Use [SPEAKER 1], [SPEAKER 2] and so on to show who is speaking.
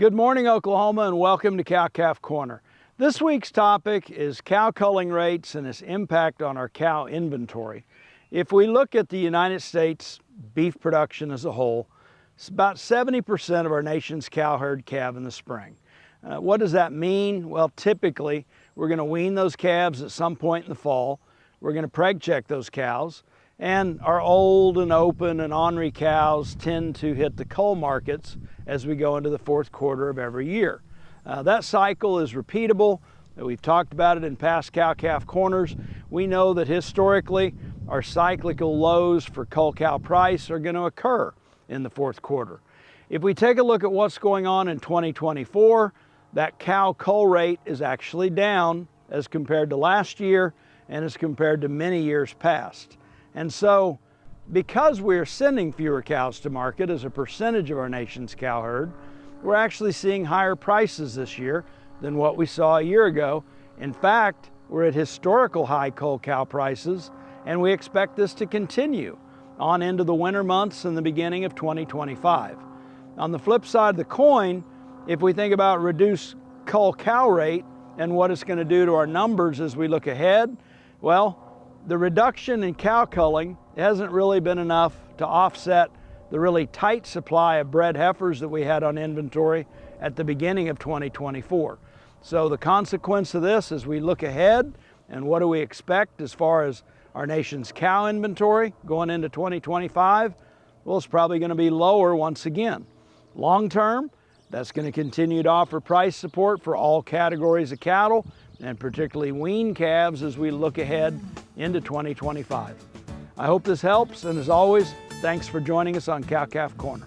[SPEAKER 1] Good morning, Oklahoma, and welcome to Cow-Calf Corner. This week's topic is cow culling rates and its impact on our cow inventory. If we look at the United States beef production as a whole, it's about 70% of our nation's cow herd calve in the spring. What does that mean? Well, typically, we're going to wean those calves at some point in the fall. We're going to preg check those cows, and our old and open and ornery cows tend to hit the cull markets as we go into the fourth quarter of every year. That cycle is repeatable. We've talked about it in past cow-calf corners. We know that historically our cyclical lows for cull-cow price are going to occur in the fourth quarter. If we take a look at what's going on in 2024, that cow cull rate is actually down as compared to last year and as compared to many years past. And so, because we're sending fewer cows to market as a percentage of our nation's cow herd, we're actually seeing higher prices this year than what we saw a year ago. In fact, we're at historical high cull cow prices, and we expect this to continue on into the winter months and the beginning of 2025. On the flip side of the coin, if we think about reduced cull cow rate and what it's going to do to our numbers as we look ahead, well, the reduction in cow culling hasn't really been enough to offset the really tight supply of bred heifers that we had on inventory at the beginning of 2024. So the consequence of this as we look ahead and what do we expect as far as our nation's cow inventory going into 2025, well, it's probably going to be lower once again. Long term, that's going to continue to offer price support for all categories of cattle, and particularly wean calves as we look ahead into 2025. I hope this helps, and as always, thanks for joining us on Cow-Calf Corner.